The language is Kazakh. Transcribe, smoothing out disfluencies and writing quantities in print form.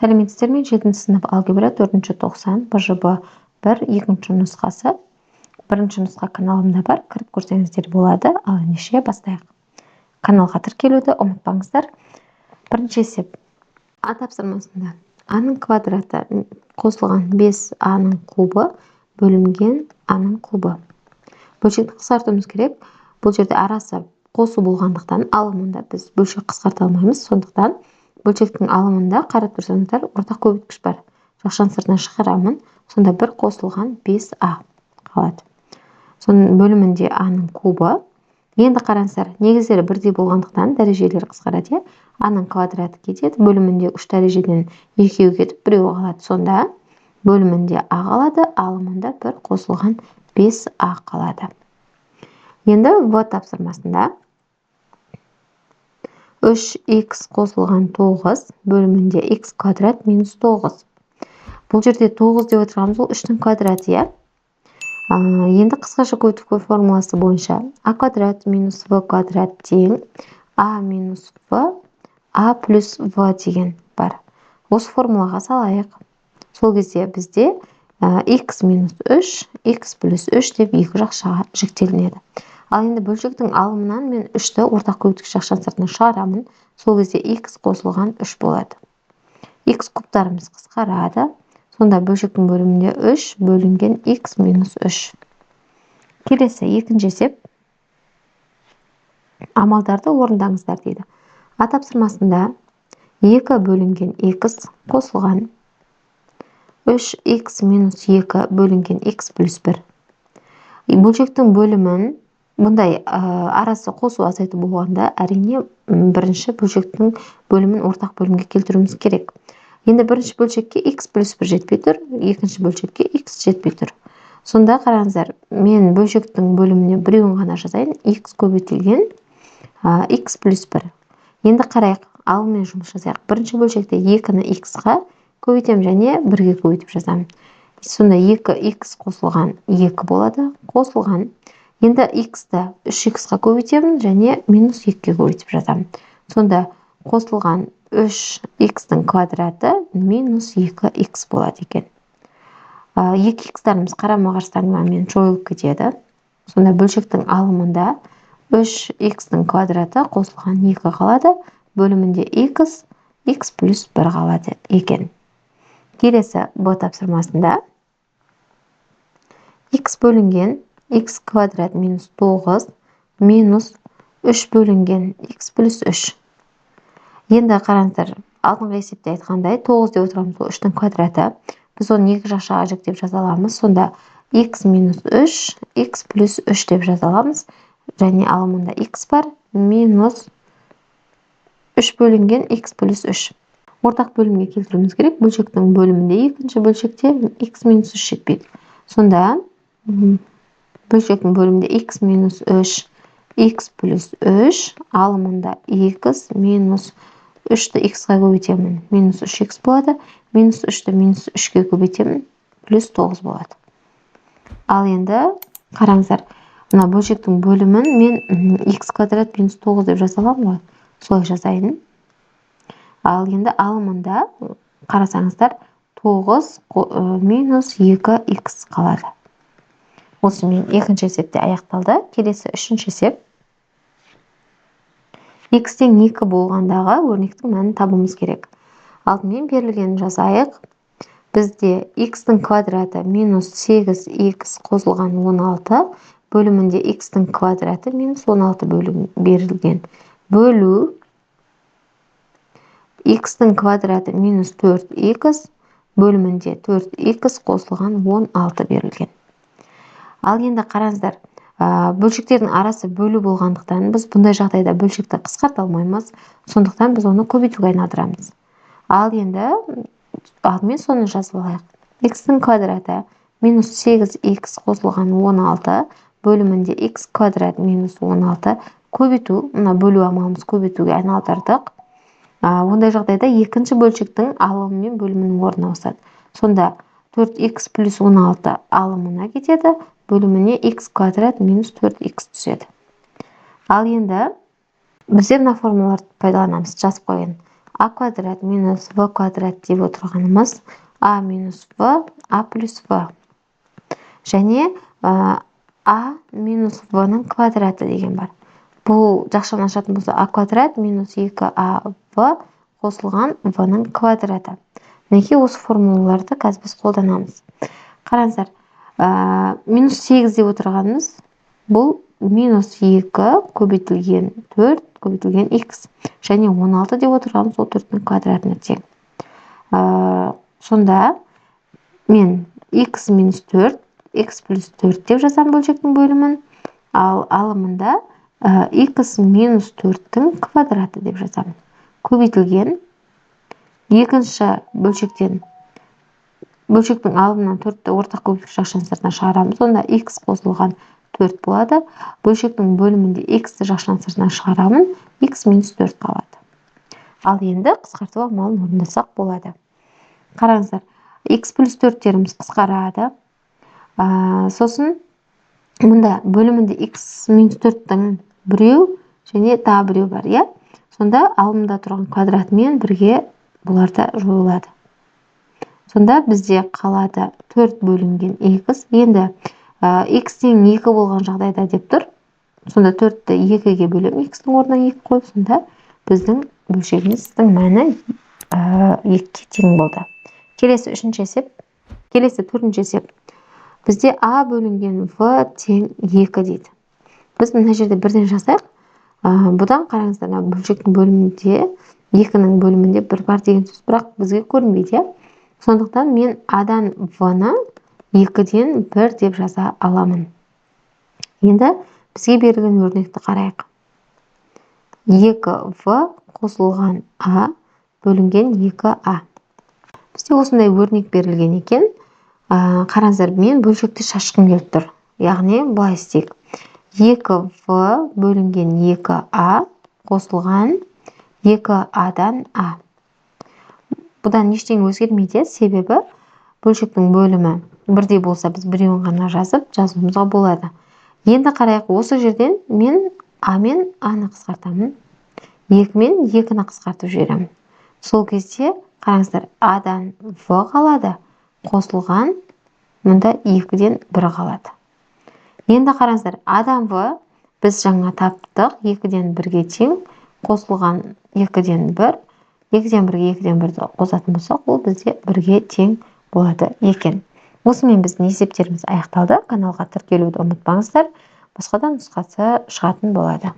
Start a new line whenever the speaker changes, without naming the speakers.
Сәлеметсіздер ме? 7 сынып алгебра 4-ші тоқсан БЖБ 1 2-ші нұсқасы. Бірінші нұсқа каналымда бар, кіріп көрсеңіздер болады. Ал ендеше бастайық. Каналға тіркелуді ұмытпаңыздар. Бірінші есеп. А тапсырмасында А-ның квадраты қосылған 5А-ның кубы бөлінген А-ның кубы. Бөлшекті қысқартуымыз керек. Бұл жерде арасы қосу болғандықтан алымында біз бөлшек қысқарта алмаймыз. Сондықтан бөлшектің алымында қарап тұрсаңыздар, ортақ көбейткіш бар. Жақшан сыртынан шығарамын. Сонда бір қосылған 5А қалады. Соның бөлімінде А-ның кубы. Енді қараңыздар, негіздері бірдей болғандықтан дәрежелері қысқарады. А-ның квадраты кетеді. Бөлімінде 3 дәрежеден екеуі кетіп, біреуі қалады. Сонда бөлімінде А қалады, алымында бір қосылған 5А қалады. Енді В тапсырмасында 3х қосылған 9 бөлімінде х квадрат минус 9. Бұл жерде 9 деп отырғанымыз ол 3-дің квадраты. Енді қысқаша көбейту формуласы бойынша А квадрат минус В квадрат тең А минус В, А плюс В деген бар. Осы формулаға салайық. Сол кезде бізде х минус 3, х плюс 3 деп екі жақшаға жіктелінеді. Ал енді бөлшектің алымынан мен 3-ті ортақ көбейткіш жақшан сыртына шығарамын. Сол кезде х қосылған 3 болады. Х кубтарымыз қысқарады. Сонда бөлшектің бөлімінде 3 бөлінген х минус 3. Келесі екінші есеп. Амалдарды орындаңыздар дейді. А тапсырмасында 2 бөлінген х қосылған 3х минус 2 бөлінген х плюс 1. Бөлшектің бөлімін бұндай арасы қосу азайту болғанда, әрине бірінші бөлшектің бөлімін ортақ бөлімге келтіруіміз керек. Енді бірінші бөлшекке х плюс 1 жетпей тұр, екінші бөлшекке х жетпей тұр. Сонда қараңыздар, мен бөлшектің бөліміне біреуін ғана жазайын, х көбейтілген х плюс 1. Енді қарайық, алыммен жұмыс жасайық. Бірінші бөлшекте 2-ні х-ға көбейтемін және 1-ге көбейтіп жазамын. Сонда 2х қосылған 2 болады, қосылған. Енді х-ті 3х-ға көбейтемін және минус 2-ге көбейтіп жазамын. Сонда қосылған 3х-тің квадраты минус 2х болады екен. 2х-тарымыз қарама-қарсы таңбамен жойылып кетеді. Сонда бөлшектің алымында 3х-тің квадраты қосылған 2 қалады. Бөлімінде х плюс 1 қалады екен. Келесі Б тапсырмасында х бөлінген х квадрат минус 9 минус 3 бөлінген х плюс 3. Енді қараңыздар, алдыңғы есепте айтқандай 9 деп отырғанымыз ол 3-дің квадраты. Біз оны екі жақшаға жіктеп жаза аламыз. Сонда х минус 3, х плюс 3 деп жаза аламыз. Және алымында х бар, минус 3 бөлінген х плюс 3. Ортақ бөлімге келтіруіміз керек. Бөлшектің бөлімінде екінші бөлшекте х минус 3 жетпейді. Сонда бөлшектің бөлімінде х минус 3, х плюс 3, алымында х минус 3-ті х-ға көбейтемін. Минус 3х болады. Минус 3-ті минус 3-ге көбейтемін. Плюс 9 болады. Ал енді қараңыздар, мына бөлшектің бөлімін мен х квадрат минус 9 деп жаза аламын ғой. Солай жазайын. Ал енді алымында қарасаңыздар 9 минус 2х қалады. Осымен екінші есепте аяқталды. Келесі үшінші есеп. Х-тен 2 болғандағы өрнектің мәнін табуымыз керек. Алдымен берілгенін жазайық. Бізде х-тің квадраты минус 8х қосылған 16 бөлімінде х-тің квадраты минус 16 берілген. Бөлу х-тің квадраты минус 4х бөлімінде 4х қосылған 16 берілген. Ал енді қараңыздар, бөлшектердің арасы бөлу болғандықтан біз бұндай жағдайда бөлшекті қысқарта алмаймыз. Сондықтан біз оны көбейтуге айналдырамыз. Ал енді алдымен соны жазып алайық. Х-тің квадраты минус 8х қосылған 16 бөлімінде х квадрат минус 16 көбейту, мына бөлу амалымыз көбейтуге айналдырдық. Ондай жағдайда екінші бөлшектің алымы мен бөлімінің орнына ауысады. Сонда 4х плюс 16 алымына кетеді, бөліміне х квадрат минус 4х түседі. Ал енді бізде мына формулаларды пайдаланамыз, жазып қойын. а квадрат минус в квадрат деп отырғанымыз а минус в, а плюс в. Және а минус в-ның квадраты деген бар. Бұл жақшаны ашатын болса а квадрат минус 2а в қосылған в-ның квадраты. Мінекей осы формулаларды қазір біз қолданамыз. Қараңыздар, минус 8 деп отырғанымыз бұл минус 2 көбейтілген 4 көбейтілген x. Және 16 деп отырғанымыз ол 4-дің квадратына тең. Сонда мен x минус 4, x плюс 4 деп жазам бөлшектің бөлімін. Ал алымында x минус 4-дің квадраты деп жазамын. Көбейтілген екінші бөлшектен бөлшектің алымынан 4-ті ортақ көпшілік жақшаның сыртына шығарамыз. Онда x қосылған 4 болады. Бөлшектің бөлімінде x-ті жақшаның сыртына шығарамын. x минус 4 қалады. Ал енді қысқарту амалын орындасақ болады. Қараңыздар, x плюс 4-теріміз қысқарады. Сосын мұнда бөлімінде x минус 4-дің біреу және тағы біреу бар, иә? Сонда алымда тұрған квадратымен бірге бұларда жойылады. Сонда бізде қалады 4 бөлінген x. Енді x тең 2 болған жағдайда деп тұр. Сонда 4-ті 2-ге бөлем, x-дің орнына 2 қойып, сонда біздің бөлшегіміздің мәні 2-ге тең болды. Келесі төртінші есеп. Бізде а бөлінген в тең 2 дейді. Біз мына жерде бірден жасайық. Бұдан қараңыздар, бөлшектің бөлімінде 2-ның бөлімінде 1 бар деген сөз, бірақ бізге көрінбейді. Сондықтан мен адан в-ны 2-ден 1 деп жаза аламын. Енді бізге берілген өрнекті қарайық. 2в қосылған а бөлінген 2а. Бізде осындай өрнек берілген екен. Қараңыздар, мен бөлшекті шашқым келіп тұр. Яғни былай істейік. 2в бөлінген 2а қосылған 2адан а. Бұдан ештеңе өзгермейді, себебі бөлшектің бөлімі бірдей болса, біз біреуін ғана жазуымызға болады. Енді қарайық, осы жерден мен а мен а-ны қысқартамын. 2 мен 2-ні қысқартып жіберемін. Сол кезде қараңыздар, адан в қалады, қосылған мұнда 2-ден 1 қалады. Енді қараңыздар, адан в біз жаңа таптық, 2-ден 1-ге тең, қосылған 2-ден 1, 2-ден 1-ге 2-ден 1-ді қосатын болсақ, ол бізде 1-ге тең болады екен. Осымен біздің есептеріміз аяқталды. Каналға тіркелуді ұмытпаңыздар. Басқадан нұсқасы шығатын болады.